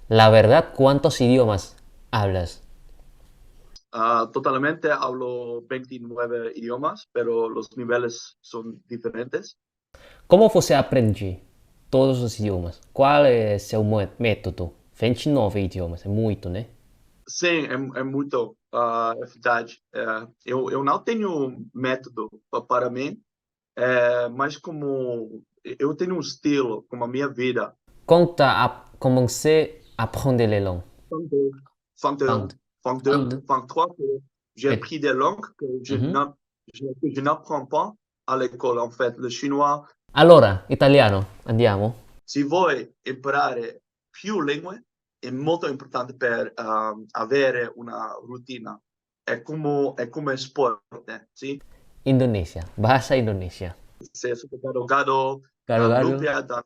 La verdad, ¿cuántos idiomas hablas? Totalmente hablo 29 idiomas, pero los niveles son diferentes. Como você aprende todos os idiomas? Qual é seu método? 29 idiomas, é muito, né? Sim, é muito, é verdade. Eu não tenho um método para mim, mas como eu tenho um estilo, como a minha vida. Conta a commencer à apprendre les langues. Fang deux, fang deux, Fang, fang deux, fang. fang trois, j'ai Et- pris des langues que Mhm. je n'apprends pas à l'école, en fait. Le chinois, Allora, italiano, andiamo? se vuoi imparare più lingue, è molto importante per avere una routine. È come sport, sì? Indonesia, bahasa Indonesia. Se suka gado Gado-gado. lumpia dan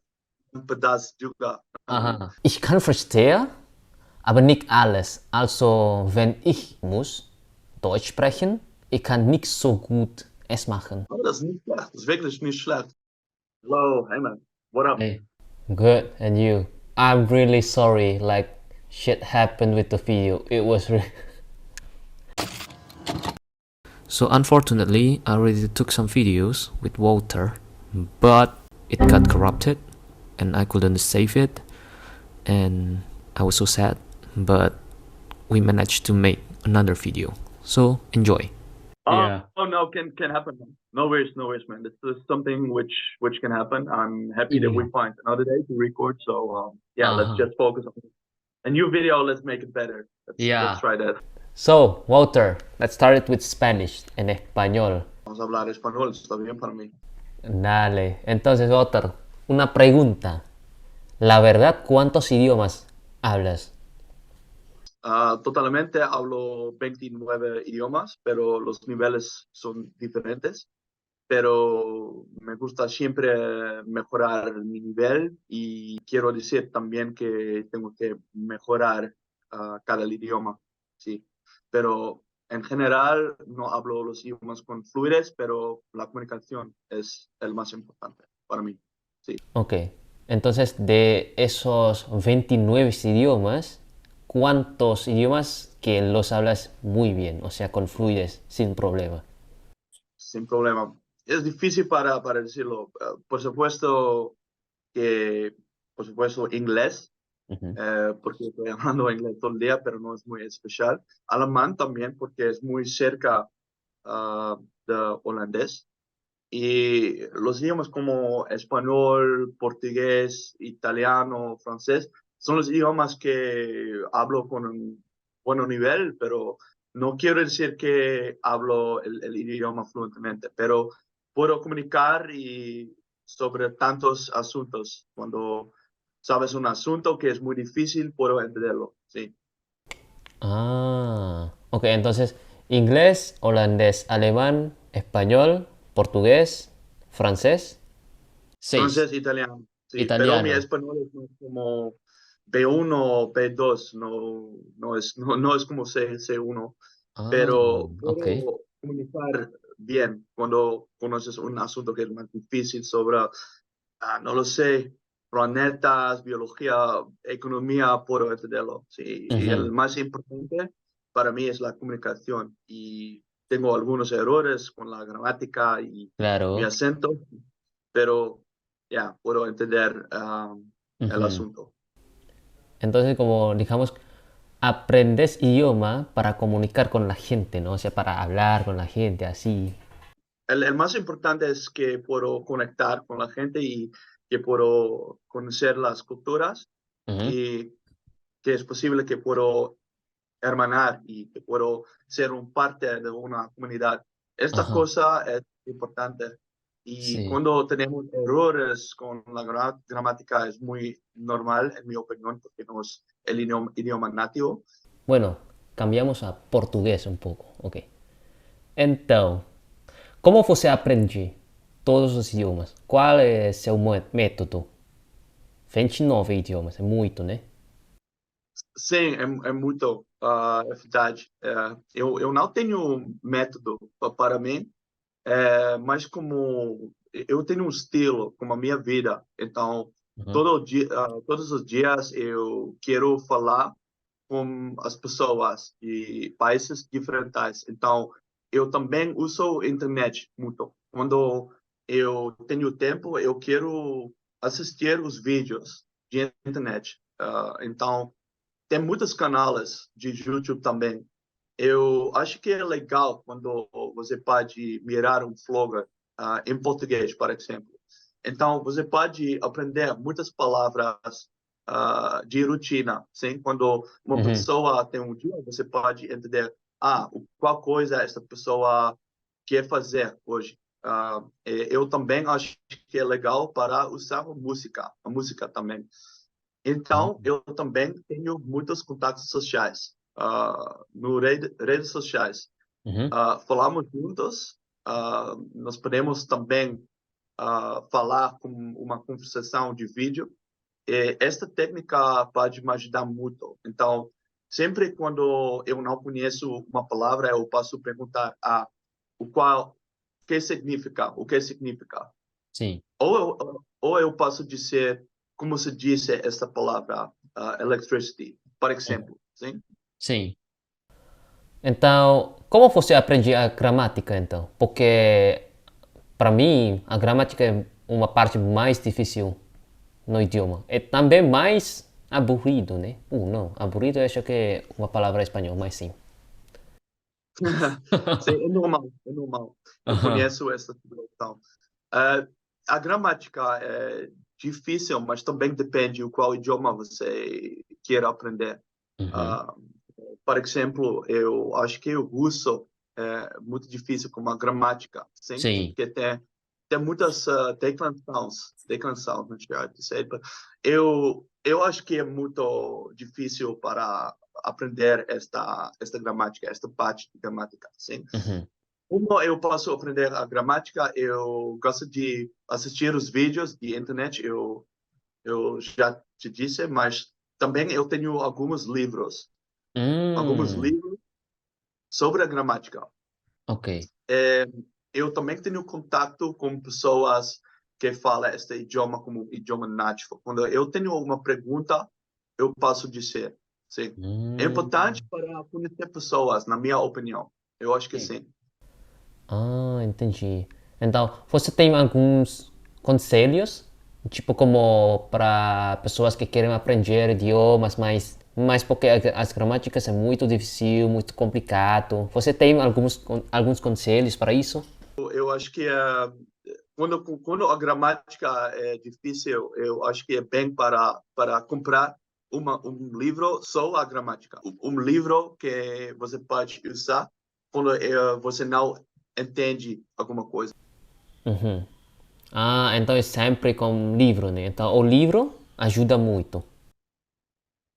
pedas juga. Aha. Ich kann verstehen, aber nicht alles. Also, wenn ich muss Deutsch sprechen, ich kann nicht so gut es machen. Aber das ist nicht schlecht, das ist wirklich nicht schlecht. Hello, hey man, what up? Hey. Good, and you? I'm really sorry, like, shit happened with the video. It was really. So, unfortunately, I already took some videos with Walter, but it got corrupted and I couldn't save it, and I was so sad, but we managed to make another video. So, enjoy. Yeah. Oh no, can happen. Man. No worries, man. This is something which can happen. I'm happy that we Yeah. find another day to record. So yeah, let's Uh-huh. just focus on a new video. Let's make it better. Let's Yeah. try that. So, Walter, let's start it with Spanish, en español. Vamos a hablar español. Está bien para mí. Dale. Entonces, Walter, una pregunta. La verdad, ¿cuántos idiomas hablas? Totalmente hablo 29 idiomas, pero los niveles son diferentes. Pero me gusta siempre mejorar mi nivel y quiero decir también que tengo que mejorar cada idioma, sí. Pero en general no hablo los idiomas con fluidez, pero la comunicación es el más importante para mí, sí. Ok. Entonces, de esos 29 idiomas, ¿cuántos idiomas que los hablas muy bien? O sea, con fluidez, sin problema. Sin problema. Es difícil para decirlo. Por supuesto que, por supuesto, inglés. Ujú. Porque estoy hablando inglés todo el día, pero no es muy especial. Alemán también, porque es muy cerca de holandés. Y los idiomas como español, portugués, italiano, francés, son los idiomas que hablo con un buen nivel, pero no quiero decir que hablo el idioma fluentemente, pero puedo comunicar y sobre tantos asuntos. Cuando sabes un asunto que es muy difícil, puedo entenderlo, sí. Ah, ok, entonces inglés, holandés, alemán, español, portugués, francés. Seis. Francés, italiano, sí, pero mi Italiano. español es más como B1 o B2, no es como C1, Ah, pero ok. puedo comunicar bien cuando conoces un asunto que es más difícil sobre, no lo sé, planetas, biología, economía, puedo entenderlo, sí, y el Ujú. más importante para mí es la comunicación y tengo algunos errores con la gramática y mi Claro. acento, pero ya, puedo entender el Ujú. asunto. Entonces, como digamos, aprendes idioma para comunicar con la gente, ¿no? O sea, para hablar con la gente, así. El más importante es que puedo conectar con la gente y que puedo conocer las culturas Ujú. y que es posible que puedo hermanar y que puedo ser un parte de una comunidad. Esta Ajá. cosa es importante y Sí. cuando tenemos errores con la gramática es muy normal, en mi opinión, porque no es el idioma nativo. Bueno, cambiamos a portugués um pouco, ok. Então, como você aprende todos os idiomas? Qual é seu método? 29 idiomas, é muito, né? Sim, é muito verdade. Eu não tenho um método para mim, mas como eu tenho um estilo, como a minha vida, então Uhum. Todos os dias eu quero falar com as pessoas de países diferentes. Então, eu também uso a internet muito. Quando eu tenho tempo, eu quero assistir os vídeos de internet. Então, tem muitos canais de YouTube também. Eu acho que é legal quando você pode mirar um vlogger em português, por exemplo. Então, você pode aprender muitas palavras de rotina, sim? Quando uma Uhum. pessoa tem um dia, você pode entender, qual coisa essa pessoa quer fazer hoje. Eu também acho que é legal para usar a música também. Então, Uhum. eu também tenho muitos contatos sociais, no redes sociais. Uhum. Falamos juntos, nós podemos também falar com uma conversação de vídeo. E esta técnica pode me ajudar muito. Então, sempre quando eu não conheço uma palavra, eu posso perguntar o o que significa. Sim, Ou eu posso dizer como se diz esta palavra, electricity, por sim. exemplo, sim? Sim. Então, como você aprende a gramática então? Porque para mim a gramática é uma parte mais difícil no idioma. É também mais aburrido, né? Não, aburrido eu acho que é uma palavra em espanhol, mas sim. Sim, é normal, é normal. Eu Aham. conheço essa situação. Uh, a gramática é difícil, mas também depende o qual idioma você quer aprender. Uhum. Uh, por exemplo, eu acho que o russo é muito difícil com a gramática, sim, Sim. porque tem muitas declinações, não sei dizer. Eu acho que é muito difícil para aprender esta gramática, esta parte de gramática, sim. Uhum. Como eu posso aprender a gramática? Eu gosto de assistir os vídeos de internet, eu já te disse, mas também eu tenho alguns Hum, livros sobre a gramática. ok. É, eu também tenho contato com pessoas que falam este idioma como idioma nativo. Quando eu tenho uma pergunta, eu posso dizer, sim. É importante Hum, para conhecer pessoas, na minha opinião. Eu acho que sim. sim. Entendi. Então, você tem alguns conselhos, tipo como para pessoas que querem aprender idiomas, mas porque as gramáticas é muito difícil, muito complicado. Você tem alguns conselhos para isso? Eu acho que quando a gramática é difícil, eu acho que é bem para comprar um livro só a gramática. Um livro que você pode usar quando você não entende alguma coisa. Então é sempre com livro, né? Então o livro ajuda muito.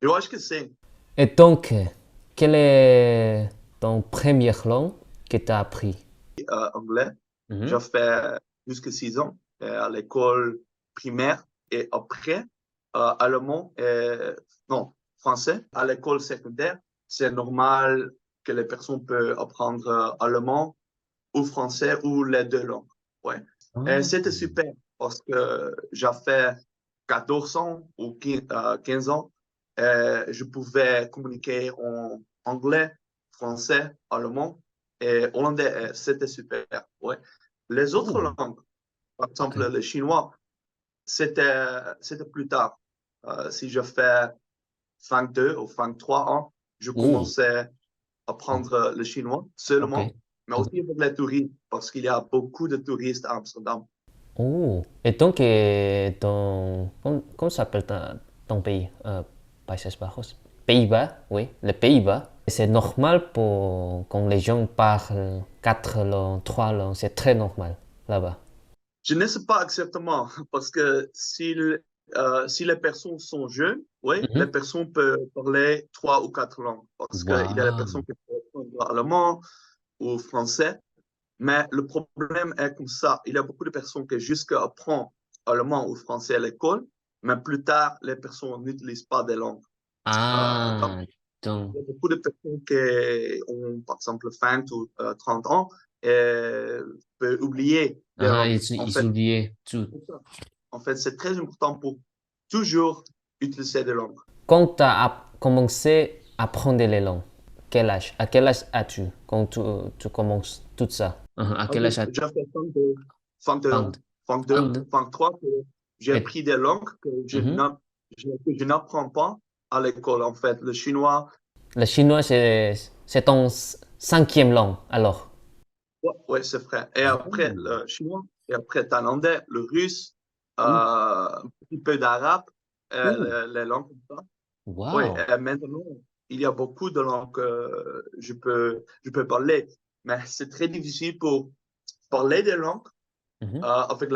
Eu acho que sim. Et donc, quelle est ton première langue que tu as appris? Anglais, j'ai Mhm. fait jusqu'à 6 ans à l'école primaire et après allemand et non, français. À l'école secondaire, c'est normal que les personnes peuvent apprendre allemand ou français ou les deux langues. Ouais. Et Ah, c'était super parce que j'ai fait 14 ans ou 15 ans. Je pouvais communiquer en anglais, français, allemand et hollandais. C'était super. Ouais. Les autres oh, langues, par ok. exemple le chinois, c'était plus tard. Si je fais 22 ou 23 ans, je Oh, commençais à oh, apprendre le chinois ok. seulement, mais Ok. aussi avec les touristes, parce qu'il y a beaucoup de touristes à Amsterdam. Oh, et donc, comment s'appelle ton pays? Países Bajos? Pays-Bas, oui, les Pays-Bas. C'est normal quand les gens parlent quatre langues, trois langues, c'est très normal là-bas. Je ne sais pas exactement, parce que si les personnes sont jeunes, oui, les Mhm. personnes peuvent parler 3 ou 4 langues, parce qu'il y a des personnes Waouh. qui peuvent apprendre allemand ou français, mais le problème est comme ça. Il y a beaucoup de personnes qui jusqu'à apprendre allemand ou français à l'école, mais plus tard, les personnes n'utilisent pas des langues. Donc, Ah, donc, il y a beaucoup de personnes qui ont, par exemple, 20 ou 30 ans et peuvent oublier des langues. ils oubliaient tout. En fait, c'est très important toujours utiliser des langues. Quand tu as commencé à apprendre les langues, quel âge? À quel âge as-tu quand tu commences tout ça? À quel âge as-tu? J'ai fait 22, 22, 22. 22, 23 que j'ai Et- appris des langues que Mhm. je n'apprends pas à l'école, en fait. Le chinois, Le chinois, c'est ton cinquième langue, alors. ouais, c'est vrai. Et après, le chinois, et après, le thaïlandais, le russe, Ouh. un petit peu d'arabe, Ouh. les langues comme ça. Oui, Wow. et maintenant, il y a beaucoup de langues que je peux parler, mais c'est très difficile pour parler des langues Mhm. avec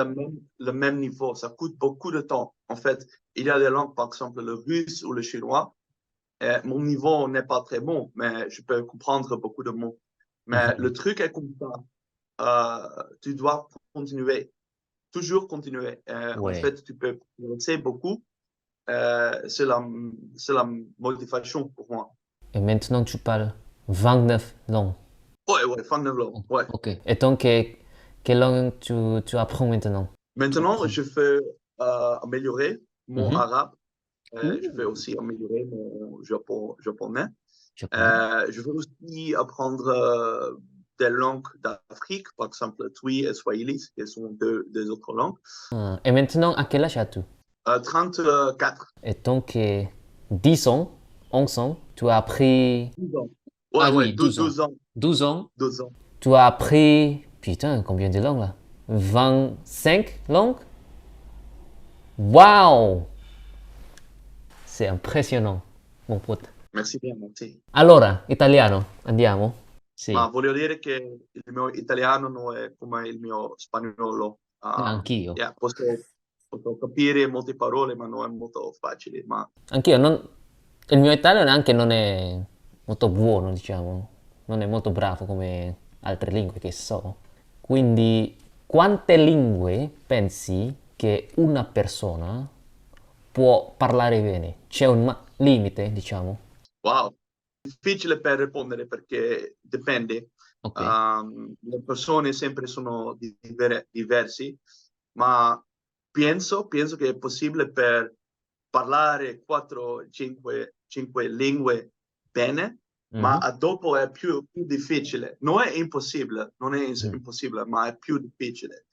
le même niveau. Ça coûte beaucoup de temps. En fait, il y a des langues, par exemple le russe ou le chinois. Et mon niveau n'est pas très bon, mais je peux comprendre beaucoup de mots. Mais Mhm. le truc est comme ça. Tu dois continuer, toujours continuer. En Ouais. fait, tu peux progresser beaucoup. C'est la motivation pour moi. Et maintenant, tu parles 29 langues. Ouais, fan de l'eau. Ouais. Ok. Et donc, quelle langue tu apprends maintenant? Tu Maintenant, apprends. je fais améliorer mon Mhm. arabe. Je vais Ouh. aussi améliorer mon japonais. Japonais. Je veux aussi apprendre des langues d'Afrique, par exemple le Twi et Swahili, qui sont des autres langues. Ah. Et maintenant, à quel âge as-tu? 34 Et donc, 10 ans, 11 ans, tu as appris... 12 ans. Ah Ouais, oui, 12 ans. 12 ans. 12 ans, 12 ans. tu as appris... Putain, combien de langues là? 25 langues? Waouh! C'est impressionnant, mon pote. Merci bien, merci. Allora, italiano, andiamo? Ma Sì, voglio dire che il mio italiano non è come il mio spagnolo. anch'io. Yeah, posso capire molte parole, ma non è molto facile. Ma Anch'io, il mio italiano anche non è molto buono, diciamo. Non è molto bravo come altre lingue che so. Quindi, quante lingue pensi che una persona può parlare bene? C'è un limite, diciamo? wow, difficile per rispondere perché dipende. Ok. Le persone sempre sono diversi, ma penso che è possibile per parlare 4-5 lingue bene, ma Mhm. dopo è più difficile. Non è impossibile, non è Mhm. impossibile, ma è più difficile.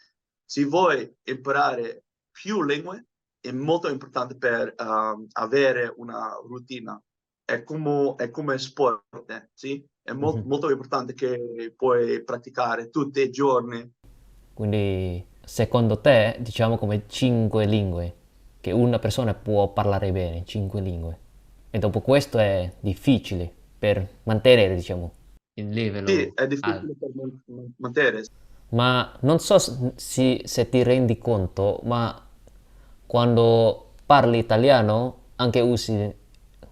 Se vuoi imparare più lingue, è molto importante per avere una routine. È come sport, sì? È Mhm. molto importante che puoi praticare tutti i giorni. Quindi, secondo te, diciamo come 5 lingue, che una persona può parlare bene, 5 lingue. E dopo questo è difficile per mantenere, diciamo, il Sì, livello è alto. difficile per mantenere. Ma non so se ti rendi conto, ma quando parli italiano anche usi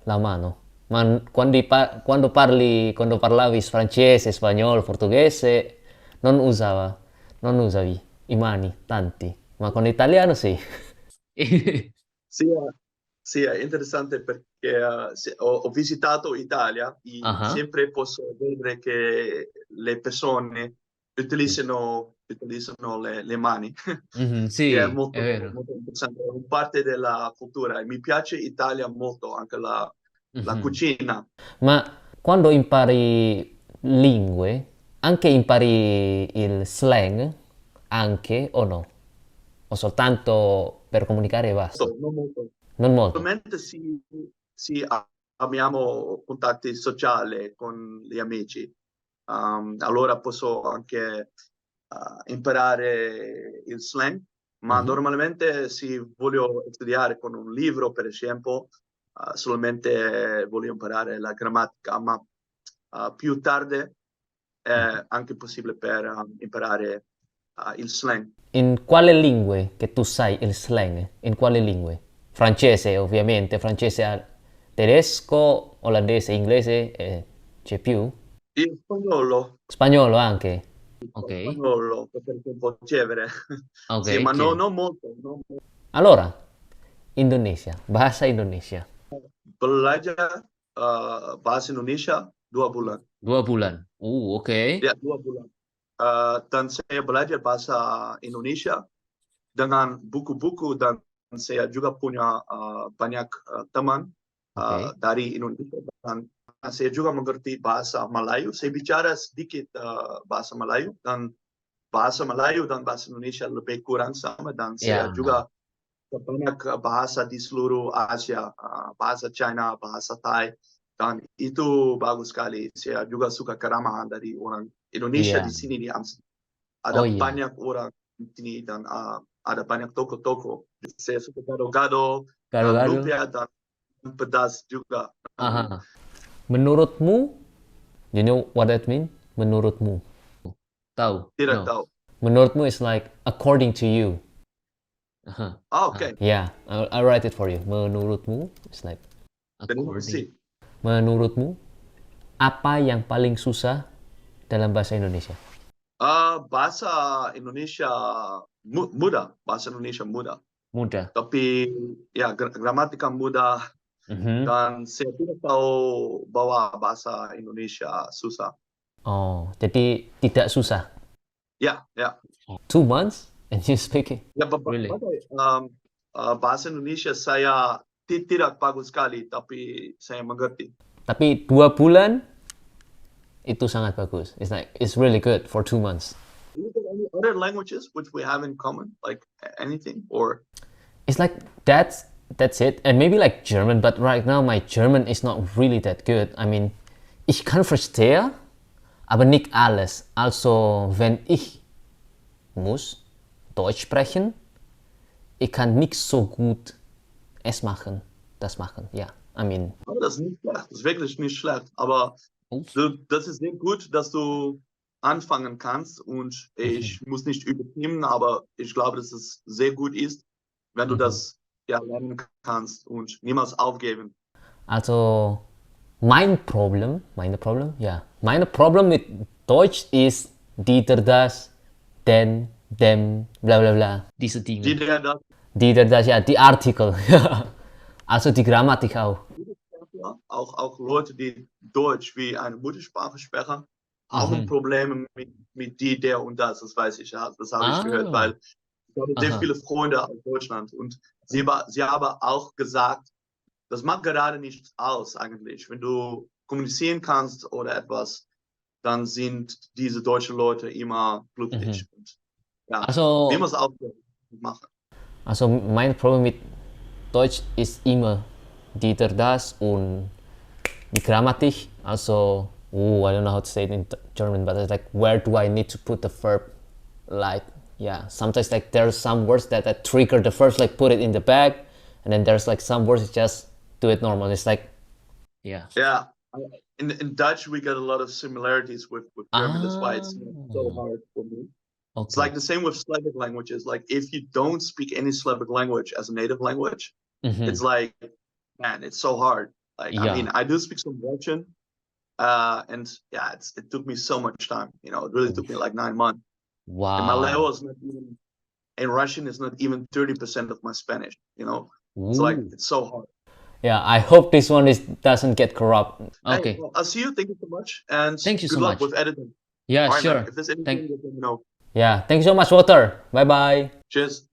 la mano. Ma quando parlavi francese, spagnolo, portoghese, non usava, non usavi i mani, tanti. Ma con l'italiano sì. Sì, sì, è interessante perché ho visitato Italia e Ah, sempre posso vedere che le persone utilizzano le mani. mhm, E è sì, è molto, vero. molto interessante, è un parte della cultura. E mi piace Italia molto, anche la Mhm. cucina. Ma quando impari lingue, anche impari il slang, anche o no? O soltanto per comunicare e basta? Non molto. Non molto. Ovviamente abbiamo contatti sociali con gli amici. Allora posso anche imparare il slang, ma Mhm. normalmente se voglio studiare con un libro, per esempio, solamente voglio imparare la grammatica, ma più tardi è anche possibile per imparare il slang. In quale lingue che tu sai il slang? In quale lingue? Francese, ovviamente, tedesco, olandese, inglese, c'è più? Il spagnolo, Spagnolo anche. Ok, spagnolo, perché un po' cevere. Sì, ok, ma c'è. non molto. Non molto. Allora, Indonesia, bahasa Indonesia. Belajar bahasa Indonesia 2 bulan. 2 bulan. Oke. Ya, 2 bulan. Dan saya belajar bahasa Indonesia dengan buku-buku dan saya juga punya banyak teman Oke. dari Indonesia dan saya juga mengerti bahasa Melayu. Saya bicara sedikit bahasa Melayu dan bahasa Melayu dan bahasa Indonesia lebih kurang sama dan saya Ya. juga banyak bahasa di seluruh Asia, bahasa China, bahasa Thai dan itu bagus sekali. Saya juga suka keramahan dari orang Indonesia Iya. di sini di Amsterdam. Oh Ada iya. banyak orang di sini dan ada banyak toko-toko. Saya suka gado-gado dan Gado-gado. lumpia dan pedas juga. Aha. Menurutmu, you know what that mean? Menurutmu. Tahu? Tidak No. tahu. Menurutmu is like according to you. Aha. Oke. Yeah, I'll write it for you. Menurutmu is like Terima according. kasih. Menurutmu, apa yang paling susah dalam bahasa Indonesia? Bahasa Indonesia mudah, bahasa Indonesia mudah. Mudah. Tapi ya gramatika mudah Mhm. dan saya tidak tahu bahwa bahasa Indonesia susah. Oh, jadi tidak susah. Ya, ya. 2 months and you speak it. Ya, Really? bahasa Indonesia saya tidak bagus sekali, tapi saya mengerti. Tapi 2 bulan itu sangat bagus. It's really good for 2 months. Do you have any other languages which we have in common, like anything, or? It's like that's it. And maybe like German, but right now my German is not really that good. I mean, ich kann verstehen, aber nicht alles. Also, wenn ich muss Deutsch sprechen, ich kann nicht so gut es machen, das machen. Ja, I mean. Aber das ist nicht schlecht, das ist wirklich nicht schlecht. Aber das ist sehr gut, dass du anfangen kannst und ich muss nicht übernehmen, aber ich glaube, dass es sehr gut ist, wenn du das ja lernen kannst und niemals aufgeben. Also, mein Problem mit Deutsch ist dieser, das, den, dem, bla bla bla. Diese Dinge. Die, Das, ja, die Artikel. Also die Grammatik auch. auch Leute, die Deutsch wie eine Muttersprache sprechen, haben Probleme mit die, der und das. Das weiß ich, ja. Das habe ich gehört, weil ich habe sehr viele Freunde aus Deutschland und sie haben auch gesagt, das macht gerade nichts aus eigentlich. Wenn du kommunizieren kannst oder etwas, dann sind diese deutschen Leute immer glücklich. Und, ja, Also, wie man es auch machen. Also mein Problem mit Deutsch ist immer dieser, das und die Grammatik. Also, I don't know how to say it in German, but it's like, where do I need to put the verb? Like, yeah, sometimes like there's some words that trigger the verbs, like put it in the bag, and then there's like some words that just do it normal. It's like, yeah. Yeah, in Dutch we get a lot of similarities with German. That's why it's not so hard for me. Okay. It's like the same with Slavic languages. Like if you don't speak any Slavic language as a native language, it's like, man, it's so hard. Like, I mean, I do speak some Russian, and yeah, it took me so much time. You know, it really took me like 9 months. Wow. And my level is not even, in Russian is not even 30% of my Spanish. You know, it's like it's so hard. Yeah, I hope this one doesn't get corrupt. Okay. Hey, well, I'll see you. Thank you so much, and Thank you good so luck much. with editing. Yeah, All right, sure. man. If there's anything, let me know. Yeah, thank you so much, Walter. Bye bye. Cheers.